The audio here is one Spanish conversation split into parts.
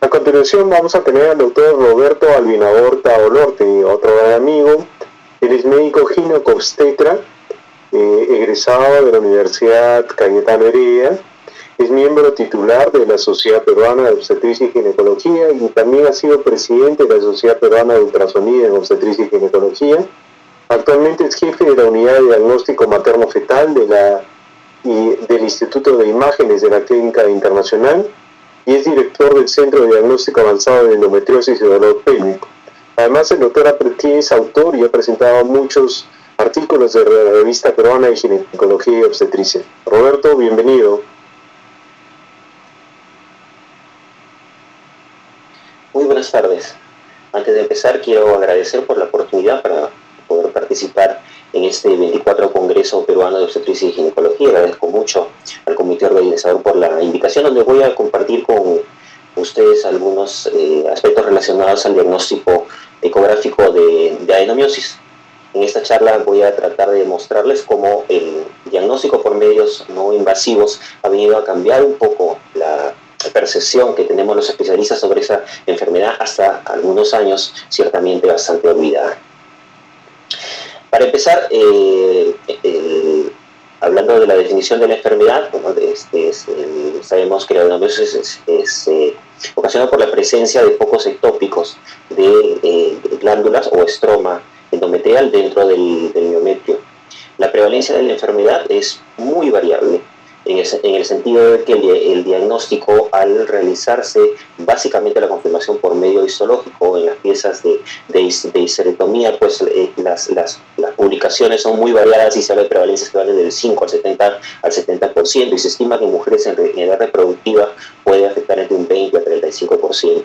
A continuación vamos a tener al doctor Roberto Albinaborta Olorte, otro gran amigo. Él es médico ginecobstetra, egresado de la Universidad Cayetano Heredia. Es miembro titular de la Sociedad Peruana de Obstetricia y Ginecología y también ha sido presidente de la Sociedad Peruana de Ultrasonido en Obstetricia y Ginecología. Actualmente es jefe de la Unidad de Diagnóstico Materno-Fetal del Instituto de Imágenes de la Clínica Internacional y es director del Centro de Diagnóstico Avanzado de Endometriosis y Dolor Pélvico. Además, el doctor Apretí es autor y ha presentado muchos artículos de la Revista Peruana de Ginecología y Obstetricia. Roberto, bienvenido. Muy buenas tardes. Antes de empezar, quiero agradecer por la oportunidad para poder participar en este 24 Congreso Peruano de Obstetricia y Ginecología. Agradezco mucho al comité organizador por la invitación, donde voy a compartir con ustedes algunos aspectos relacionados al diagnóstico ecográfico de adenomiosis. En esta charla voy a tratar de mostrarles cómo el diagnóstico por medios no invasivos ha venido a cambiar un poco la percepción que tenemos los especialistas sobre esa enfermedad hasta algunos años ciertamente bastante olvidada. Para empezar, hablando de la definición de la enfermedad, bueno, sabemos que la adenomiosis es ocasionada por la presencia de focos ectópicos de glándulas o estroma endometrial dentro del miometrio. La prevalencia de la enfermedad es muy variable, en el sentido de que el diagnóstico, al realizarse básicamente la confirmación por medio histológico en las piezas de histerectomía, pues las publicaciones son muy variadas y se habla de prevalencias que van del 5 al 70%, y se estima que en mujeres en edad reproductiva puede afectar entre un 20 a 35%.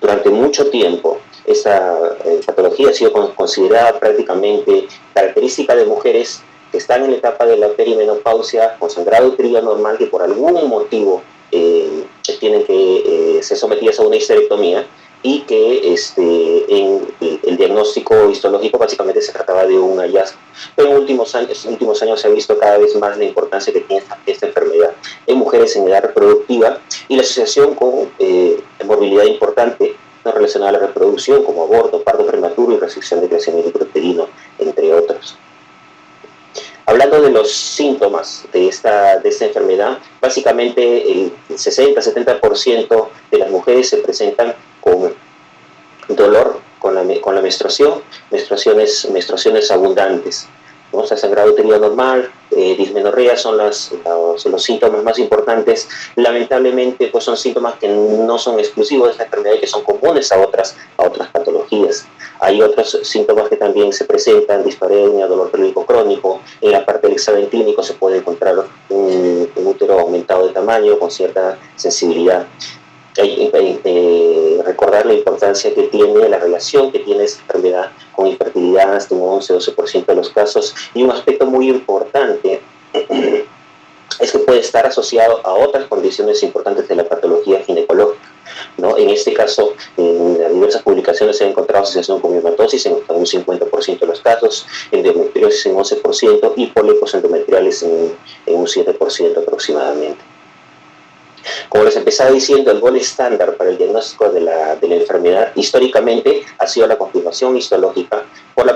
Durante mucho tiempo, esta patología ha sido considerada prácticamente característica de mujeres que están en la etapa de la perimenopausia, con sangrado uterino normal, que por algún motivo tienen que ser sometidas a una histerectomía, y que en el diagnóstico histológico básicamente se trataba de un hallazgo. Pero en últimos años se ha visto cada vez más la importancia que tiene esta enfermedad en mujeres en edad reproductiva y la asociación con morbilidad importante no relacionada a la reproducción, como aborto, parto prematuro y restricción de crecimiento intrauterino, entre otros. Hablando de los síntomas de esta enfermedad, básicamente el 60-70% de las mujeres se presentan con dolor con la menstruación, menstruaciones abundantes. O sea, sangrado uterino normal, dismenorrea son los síntomas más importantes. Lamentablemente, pues son síntomas que no son exclusivos de esta enfermedad y que son comunes a otras patologías. Hay otros síntomas que también se presentan: dispareunia, dolor pélvico crónico. En la parte del examen clínico se puede encontrar un útero aumentado de tamaño con cierta sensibilidad. Recordar la importancia que tiene, la relación que tiene esta enfermedad con infertilidad hasta un 11-12% de los casos, y un aspecto muy importante es que puede estar asociado a otras condiciones importantes de la patología ginecológica, ¿no? En este caso, en las diversas publicaciones se ha encontrado asociación con miomatosis en un 50% de los casos, endometriosis en 11% y pólipos endometriales en un 7% aproximadamente. Como les empezaba diciendo, el gol estándar para el diagnóstico de la enfermedad históricamente ha sido la confirmación histológica por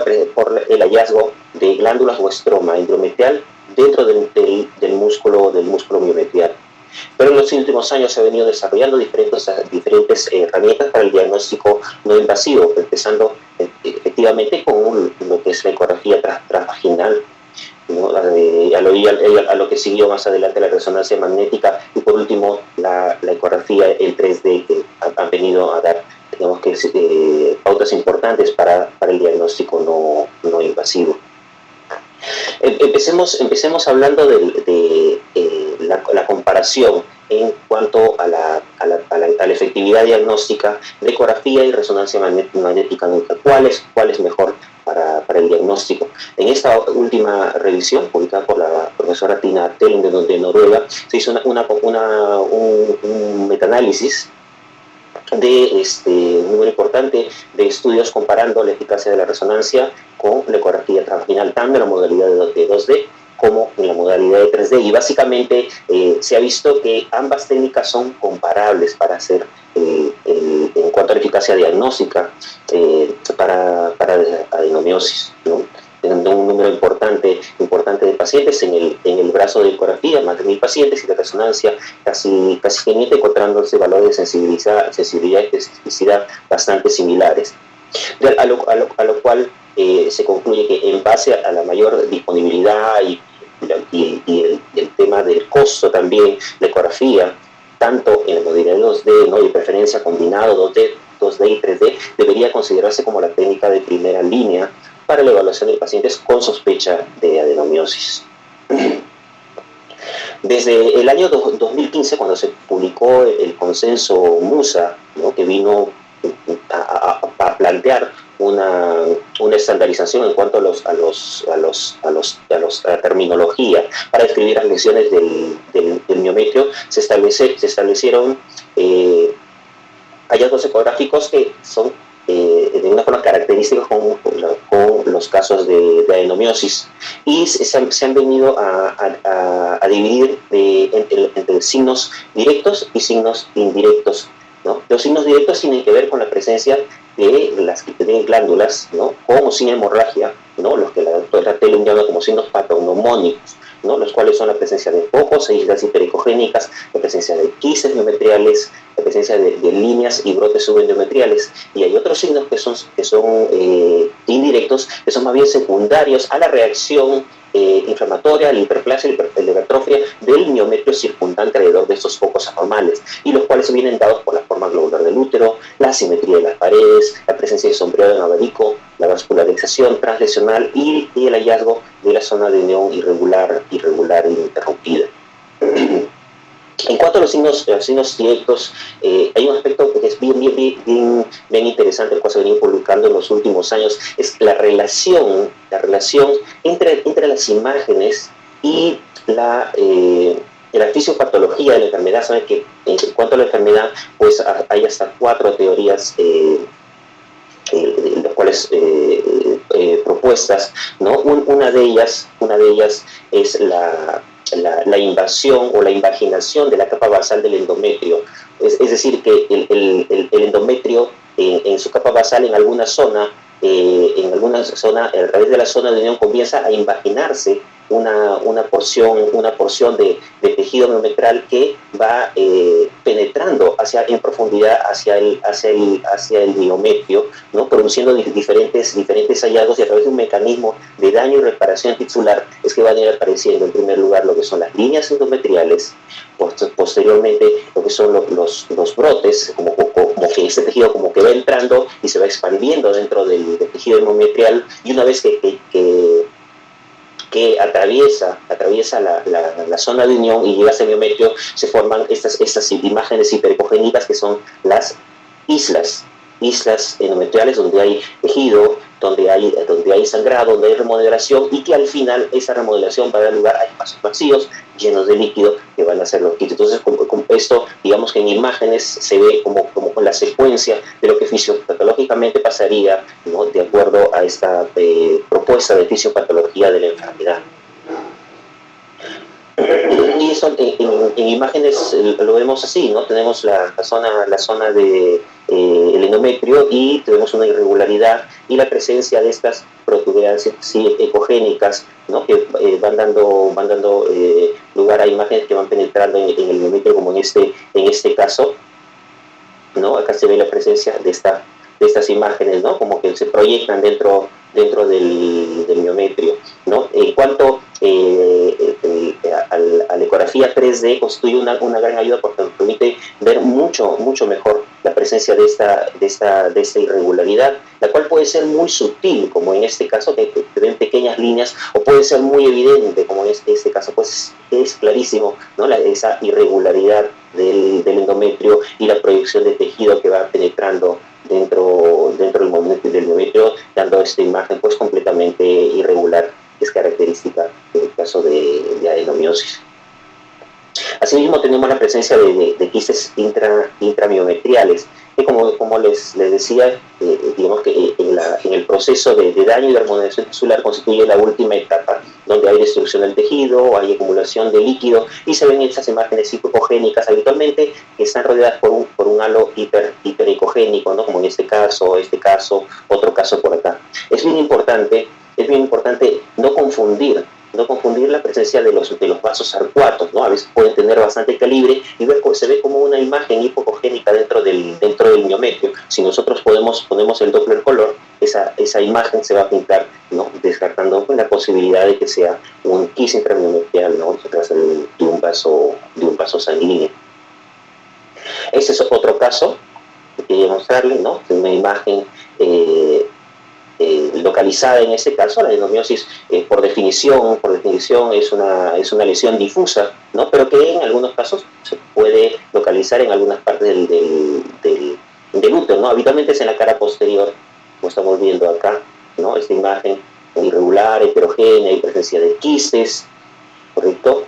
el hallazgo de glándulas o estroma endometrial dentro del músculo miometrial. Pero en los últimos años se ha venido desarrollando diferentes herramientas para el diagnóstico no invasivo, empezando efectivamente con lo que es la ecografía transvaginal, ¿no? A lo que siguió más adelante la resonancia magnética, y por último la ecografía, el 3D, que han venido a dar, digamos, que pautas importantes para el diagnóstico no invasivo. Empecemos hablando de la comparación en cuanto a la efectividad diagnóstica de ecografía y resonancia magnética. ¿Cuál es mejor para el diagnóstico? En esta última revisión, publicada por la profesora Tina Telling de Noruega, se hizo un metaanálisis de un número importante de estudios comparando la eficacia de la resonancia con la ecografía transvaginal, tanto en la modalidad de 2D como en la modalidad de 3D, y básicamente se ha visto que ambas técnicas son comparables para hacer en cuanto a la eficacia diagnóstica para adenomiosis, ¿no? Teniendo un número importante de pacientes en el brazo de ecografía, más de 1000 pacientes, y de resonancia casi 500, encontrándose valores de sensibilidad y especificidad bastante similares. A lo cual se concluye que en base a la mayor disponibilidad y el tema del costo también, la ecografía, tanto en la modalidad 2D, ¿no?, y de preferencia combinado 2D y 3D, debería considerarse como la técnica de primera línea para la evaluación de pacientes con sospecha de adenomiosis. Desde el año 2015, cuando se publicó el consenso MUSA, ¿no?, que vino a plantear una estandarización en cuanto a la terminología para describir las lesiones del miometrio, se establecieron hallazgos ecográficos que son de una forma característicos con los casos de adenomiosis, y se han venido a dividir entre signos directos y signos indirectos, ¿no? Los signos directos tienen que ver con la presencia de glándulas, ¿no?, con o sin hemorragia, ¿no?, los que la doctora Telling llama como signos patognomónicos, ¿no?, los cuales son la presencia de focos e islas hipericogénicas, la presencia de quistes miometriales, la presencia de líneas y brotes subendometriales. Y hay otros signos que son indirectos, que son más bien secundarios a la reacción inflamatoria, la hiperplasia, la hipertrofia del miometrio circundante alrededor de estos focos anormales, y los cuales vienen dados por la forma globular del útero, la asimetría de las paredes, la presencia de sombreado en abanico, la vascularización translesional y el hallazgo de la zona de unión irregular e interrumpida. En cuanto a los signos directos, hay un aspecto que es bien interesante, el cual se ha venido publicando en los últimos años, es la relación entre las imágenes y la fisiopatología de la enfermedad. Saben que en cuanto a la enfermedad, pues hay hasta 4 teorías las cuales propuestas, ¿no? Una de ellas es la invasión o la invaginación de la capa basal del endometrio. Es decir, que el endometrio en su capa basal, en alguna zona, a través de la zona de unión, comienza a invaginarse una porción de tejido miometral que va penetrando en profundidad hacia el miometrio, ¿no?, produciendo diferentes hallazgos, y a través de un mecanismo de daño y reparación tisular es que van a ir apareciendo en primer lugar lo que son las líneas endometriales, posteriormente lo que son los brotes, como que ese tejido como que va entrando y se va expandiendo dentro del tejido endometrial, y una vez que atraviesa la zona de unión y llega a ese miometrio, se forman estas imágenes hiperecogénicas, que son las islas endometriales, donde hay tejido, donde hay sangrado, donde hay remodelación, y que al final esa remodelación va a dar lugar a espacios vacíos llenos de líquido que van a ser los quistes. Entonces, con esto, digamos que en imágenes se ve como con la secuencia de lo que fisiopatológicamente pasaría, ¿no?, de acuerdo a esta propuesta de fisiopatología de la enfermedad. Y eso en imágenes lo vemos así, ¿no? Tenemos la zona de el endometrio, y tenemos una irregularidad y la presencia de estas protuberancias ecogénicas, ¿no?, que van dando lugar a imágenes que van penetrando en el endometrio, como en este caso, ¿no? Acá se ve la presencia de estas imágenes, ¿no?, como que se proyectan dentro del miometrio, ¿no? En cuanto a la ecografía 3D, constituye una gran ayuda porque nos permite ver mucho mejor la presencia de esta irregularidad, la cual puede ser muy sutil, como en este caso, que ven pequeñas líneas, o puede ser muy evidente, como en este caso, pues es clarísimo, ¿no?, esa irregularidad del endometrio y la proyección de tejido que va penetrando dentro del miometrio, dando esta imagen pues completamente irregular, que es característica en el caso de adenomiosis. Asimismo, tenemos la presencia de quistes intramiometriales, que como les decía, digamos que en el proceso de daño y de remodelación tisular constituye la última etapa, donde hay destrucción del tejido, hay acumulación de líquido, y se ven estas imágenes hipocogénicas habitualmente, que están rodeadas por un halo hiperecogénico, ¿no? Como en este caso, otro caso por acá. Es bien importante no confundir la presencia de los vasos arcuatos, ¿no? A veces pueden tener bastante calibre y se ve como una imagen hipocogénica dentro del miometrio. Si nosotros ponemos el Doppler color, esa imagen se va a pintar, ¿no? Descartando la posibilidad de que sea un quis intramiometrial, ¿no? Se trata de un vaso sanguíneo. Ese es otro caso que quería mostrarle, ¿no? Una imagen localizada en este caso. La adenomiosis por definición es una lesión difusa, ¿no? Pero que en algunos casos se puede localizar en algunas partes del útero, ¿no? Habitualmente es en la cara posterior, como estamos viendo acá, ¿no? Esta imagen irregular, heterogénea, y presencia de quistes, ¿correcto?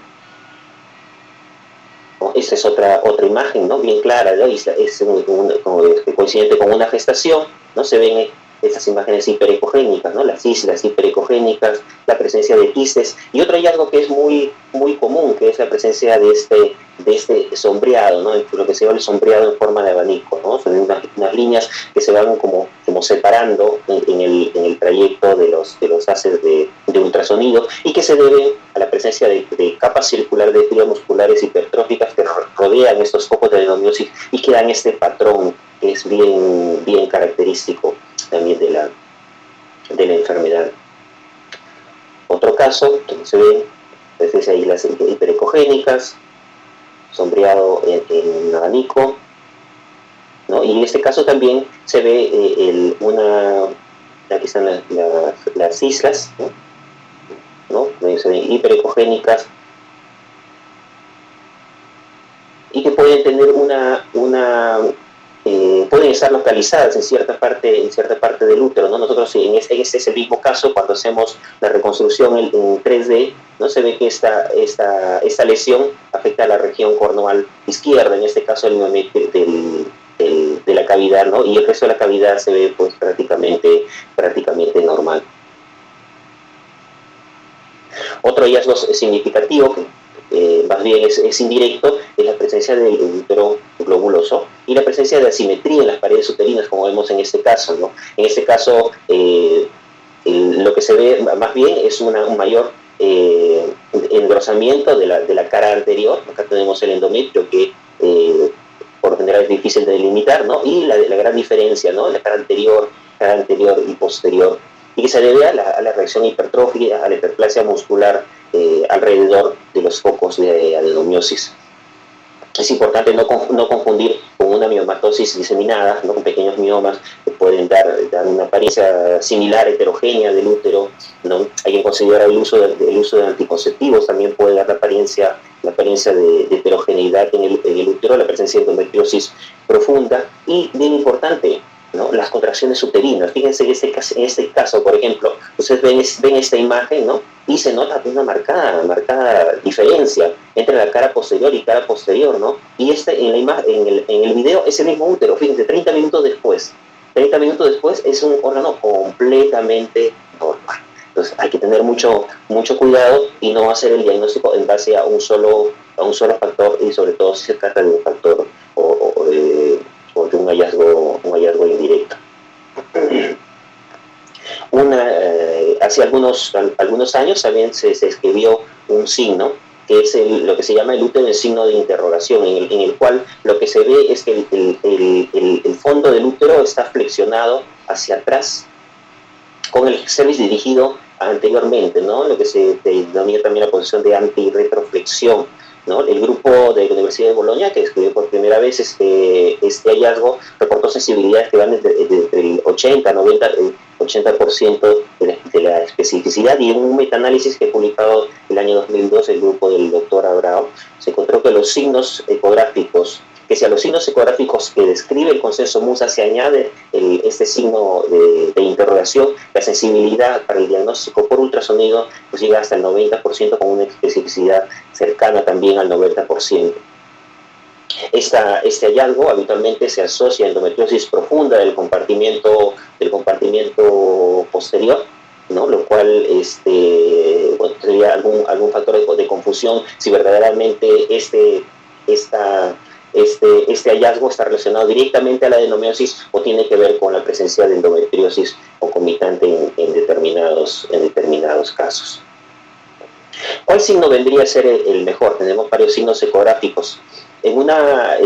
¿No? Esta es otra imagen, ¿no? Bien clara, ¿no? Es coincidente con una gestación, ¿no? Se ven estas imágenes hiperecogénicas, ¿no? Las islas hiperecogénicas, la presencia de quistes, y otro hallazgo que es muy común, que es la presencia de este sombreado, ¿no? Lo que se llama el sombreado en forma de abanico, ¿no? Son unas líneas que se van como separando en el trayecto de los haces de ultrasonido, y que se deben a la presencia de capas circulares de fibras musculares hipertróficas que rodean estos focos de adenomiosis y que dan este patrón que es bien característico también de la enfermedad. Otro caso, donde se ven presencia de islas hiperecogénicas, sombreado en abanico, ¿no? Y en este caso también se ve aquí están las islas, ¿no? Se ven hiperecogénicas y que pueden tener pueden estar localizadas en cierta parte del útero, ¿no? Nosotros en este es el mismo caso cuando hacemos la reconstrucción en 3D, ¿no? Se ve que esta lesión afecta a la región cornual izquierda, en este caso el miometrio de la cavidad, ¿no? Y el resto de la cavidad se ve pues prácticamente normal. Otro hallazgo significativo, que más bien es indirecto, es la presencia del útero globuloso y la presencia de asimetría en las paredes uterinas, como vemos en este caso, ¿no? En este caso, lo que se ve más bien es un mayor engrosamiento de la cara anterior. Acá tenemos el endometrio que por lo general es difícil de delimitar, ¿no? Y la gran diferencia, ¿no? La cara anterior y posterior, y que se debe a la reacción hipertrófica, a la hiperplasia muscular alrededor de los focos de adenomiosis. Es importante no confundir con una miomatosis diseminada, ¿no? Con pequeños miomas que pueden dar una apariencia similar, heterogénea del útero, ¿no? Hay que considerar el uso de anticonceptivos, también puede dar la apariencia de heterogeneidad en el útero, la presencia de endometriosis profunda, y bien importante, ¿no? Las contracciones uterinas. Fíjense en este caso, por ejemplo, ustedes ven esta imagen, ¿no? Y se nota una marcada diferencia entre la cara posterior y cara posterior, ¿no? Y en el video es el mismo útero. Fíjense, 30 minutos después es un órgano completamente normal. Entonces hay que tener mucho cuidado y no hacer el diagnóstico en base a un solo factor, y sobre todo si se trata de un factor o de un hallazgo indirecto. Hace algunos años también se escribió un signo que es lo que se llama el útero en signo de interrogación, en el cual lo que se ve es que el fondo del útero está flexionado hacia atrás, con el cervix dirigido anteriormente, ¿no? Lo que se denomina también la posición de anti-retroflexión, ¿no? El grupo de la Universidad de Bolonia, que escribió por primera vez este hallazgo, reportó sensibilidades que van desde el 80% de la especificidad, y en un metaanálisis que ha publicado el año 2002 el grupo del doctor Abrao, se encontró que los signos ecográficos, que si a los signos ecográficos que describe el consenso MUSA se añade este signo de interrogación, la sensibilidad para el diagnóstico por ultrasonido pues llega hasta el 90%, con una especificidad cercana también al 90%. Este hallazgo habitualmente se asocia a endometriosis profunda del compartimiento posterior, ¿no? Lo cual bueno, sería algún factor de confusión si verdaderamente este hallazgo está relacionado directamente a la adenomiosis o tiene que ver con la presencia de endometriosis concomitante en determinados casos. ¿Cuál signo vendría a ser el mejor? Tenemos varios signos ecográficos. En una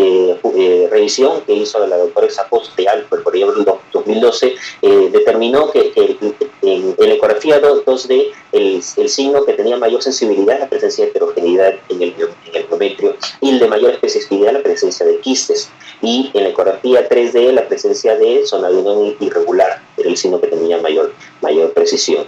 revisión que hizo la doctora Zapos de Alper, por ejemplo, en 2012, determinó que en la ecografía 2D el signo que tenía mayor sensibilidad es la presencia de heterogeneidad en el endometrio y el de mayor especificidad la presencia de quistes. Y en la ecografía 3D la presencia de sonadenoma irregular era el signo que tenía mayor precisión.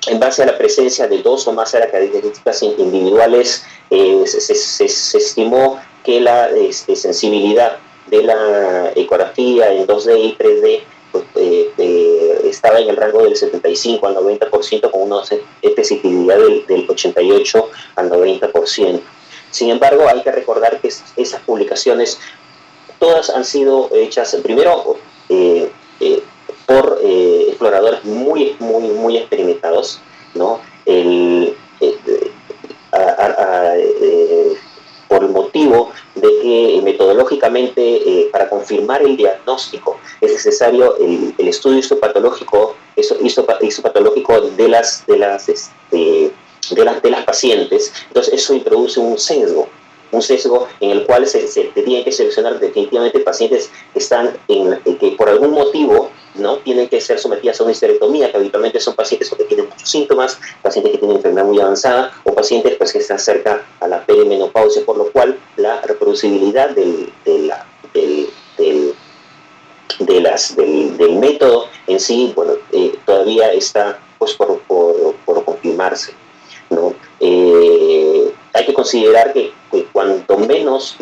En base a la presencia de 2 o más características individuales, se estimó que la sensibilidad de la ecografía en 2D y 3D pues, estaba en el rango del 75 al 90%, con una especificidad del 88 al 90%. Sin embargo, hay que recordar que esas publicaciones todas han sido hechas primero por exploradores muy experimentados, ¿no? Por el motivo de que metodológicamente para confirmar el diagnóstico es necesario el estudio histopatológico de las pacientes. Entonces eso introduce un sesgo en el cual se tiene que seleccionar definitivamente pacientes que por algún motivo no tienen que ser sometidas a una histerectomía, que habitualmente son pacientes que tienen muchos síntomas, pacientes que tienen enfermedad muy avanzada o pacientes pues, que están cerca a la perimenopausia, por lo cual la reproducibilidad del método en sí, bueno, todavía está pues, por confirmarse, ¿no? Hay que considerar que cuanto menos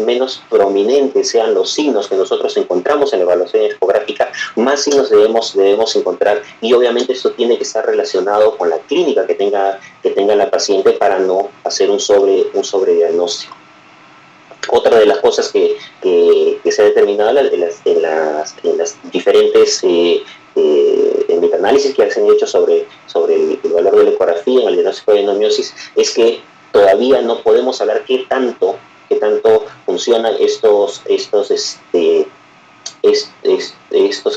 prominentes sean los signos que nosotros encontramos en la evaluación ecográfica, más signos debemos encontrar, y obviamente esto tiene que estar relacionado con la clínica que tenga la paciente para no hacer un sobrediagnóstico. Otra de las cosas que se ha determinado en las diferentes metaanálisis que se han hecho sobre el valor de la ecografía en el diagnóstico de adenomiosis es que todavía no podemos hablar qué tanto funcionan estos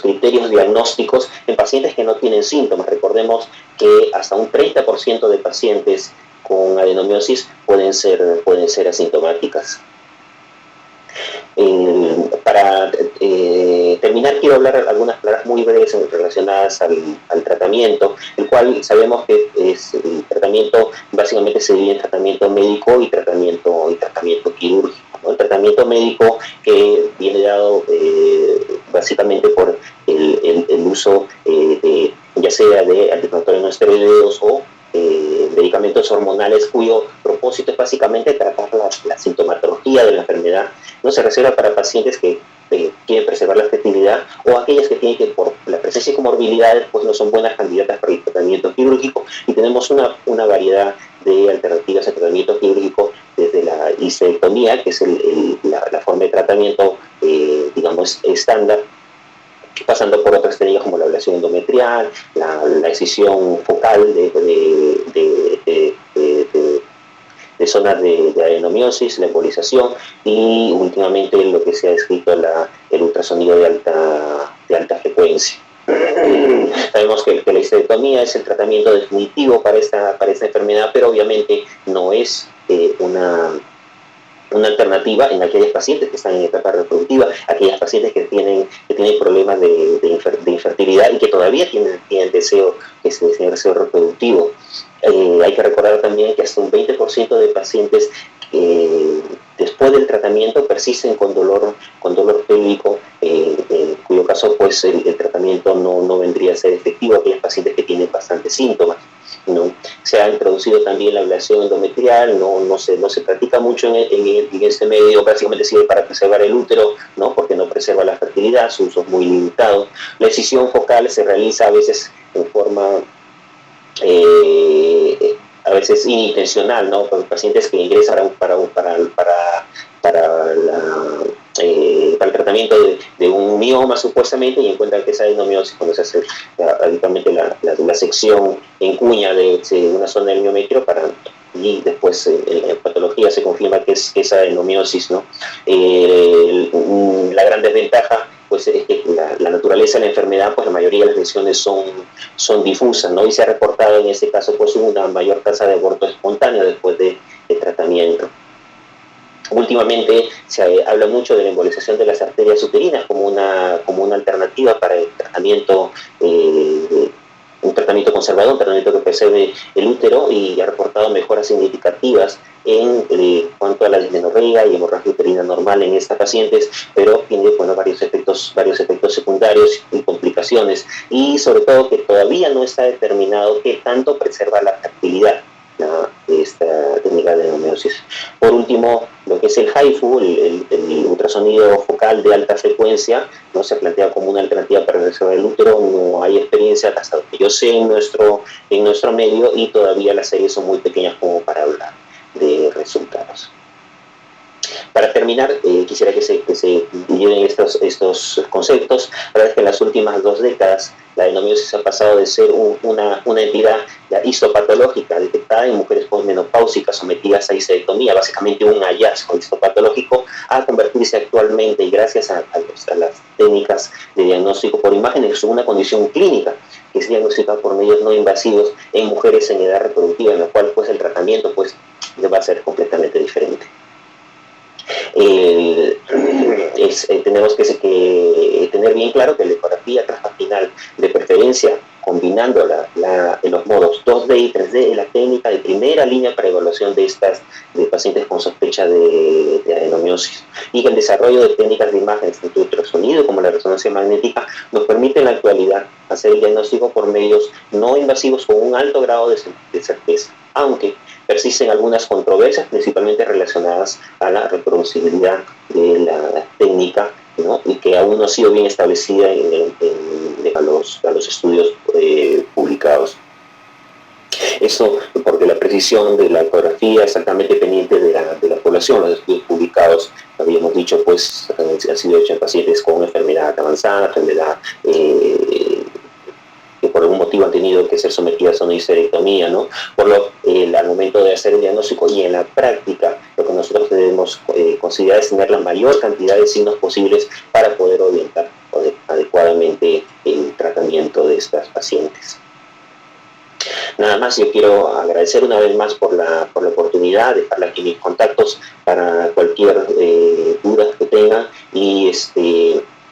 criterios diagnósticos en pacientes que no tienen síntomas. Recordemos que hasta un 30% de pacientes con adenomiosis pueden ser asintomáticas. Para terminar, quiero hablar algunas palabras muy breves relacionadas al tratamiento, el cual sabemos que el tratamiento básicamente se divide en tratamiento médico y tratamiento quirúrgico, ¿no? El tratamiento médico que viene dado básicamente por el uso ya sea de antiinflamatorios no esteroideos o medicamentos hormonales cuyo propósito es básicamente tratar la sintomatología de la enfermedad. No se reserva para pacientes que quieren preservar la fertilidad o aquellas que tienen que, por la presencia de comorbilidades, pues no son buenas candidatas para el tratamiento quirúrgico, y tenemos una variedad de alternativas al tratamiento quirúrgico, desde la histerectomía, que es la forma de tratamiento digamos estándar, pasando por otras técnicas como la ablación endometrial, la excisión focal de zonas de adenomiosis, la embolización y últimamente lo que se ha descrito el ultrasonido de alta frecuencia. Sabemos que la histerectomía es el tratamiento definitivo para esta enfermedad, pero obviamente no es una alternativa en aquellas pacientes que están en etapa reproductiva, aquellas pacientes que tienen problemas de infertilidad y que todavía tienen deseo reproductivo. Hay que recordar también que hasta un 20% de pacientes después del tratamiento persisten con dolor pélvico, en cuyo caso pues el tratamiento no vendría a ser efectivo. Aquellas pacientes que tienen bastantes síntomas, ¿no? Se ha introducido también la ablación endometrial, no se practica mucho en este medio, básicamente sirve para preservar el útero, ¿no? Porque no preserva la fertilidad, su uso es muy limitado. La excisión focal se realiza a veces veces inintencional, ¿no? Por pacientes que ingresan para el tratamiento de un mioma supuestamente y encuentran que es adenomiosis cuando se hace habitualmente la sección en cuña de una zona del miometrio y después en la patología se confirma que es adenomiosis, ¿no? La gran desventaja pues es que la naturaleza de la enfermedad, pues la mayoría de las lesiones son difusas, ¿no? Y se ha reportado en este caso pues una mayor tasa de aborto espontáneo después de tratamiento. Últimamente se habla mucho de la embolización de las arterias uterinas como una alternativa para el tratamiento, un tratamiento conservador, un tratamiento que preserve el útero, y ha reportado mejoras significativas en cuanto a la dismenorrea y hemorragia uterina normal en estas pacientes, pero tiene varios efectos secundarios y complicaciones, y sobre todo que todavía no está determinado qué tanto preserva la fertilidad esta técnica de adenomiosis. Por último, lo que es el HIFU, el ultrasonido focal de alta frecuencia, no se plantea como una alternativa para reservar el útero. No hay experiencia hasta lo que yo sé en nuestro medio, y todavía las series son muy pequeñas como para hablar de resultados. Para terminar, quisiera que se lleven estos conceptos. La verdad es que en las últimas 2 décadas la adenomiosis ha pasado de ser una entidad histopatológica detectada en mujeres posmenopáusicas sometidas a histerectomía, básicamente un hallazgo histopatológico, a convertirse actualmente, y gracias a las técnicas de diagnóstico por imágenes, en una condición clínica que se diagnostica por medios no invasivos en mujeres en edad reproductiva, en la cual pues el tratamiento pues va a ser completamente diferente. Tenemos que tener bien claro que la ecografía transvaginal, de preferencia combinando en los modos 2D y 3D, es la técnica de primera línea para evaluación de pacientes con sospecha de adenomiosis, y que el desarrollo de técnicas de imágenes tanto de ultrasonido como la resonancia magnética nos permite en la actualidad hacer el diagnóstico por medios no invasivos con un alto grado de certeza, aunque persisten algunas controversias, principalmente relacionadas a la reproducibilidad de la técnica, ¿no? Y que aún no ha sido bien establecida a los estudios publicados. Eso porque la precisión de la ecografía es altamente dependiente de la población. Los estudios publicados, habíamos dicho, pues han sido hechos en pacientes con enfermedad avanzada, enfermedad que por algún motivo han tenido que ser sometidas a una histerectomía, ¿no? Al momento de hacer el diagnóstico y en la práctica, lo que nosotros debemos considerar es tener la mayor cantidad de signos posibles para poder orientar adecuadamente el tratamiento de estas pacientes. Nada más, yo quiero agradecer una vez más por la oportunidad, dejar aquí mis contactos para cualquier duda que tengan, y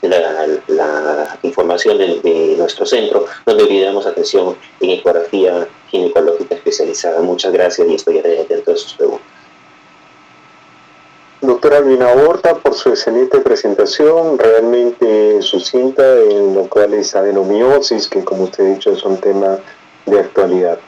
la información de nuestro centro, donde brindamos atención en ecografía ginecológica especializada. Muchas gracias y estoy atento a sus preguntas. Doctora Albina Horta, por su excelente presentación, realmente sucinta, en lo cual es adenomiosis, que como usted ha dicho es un tema de actualidad.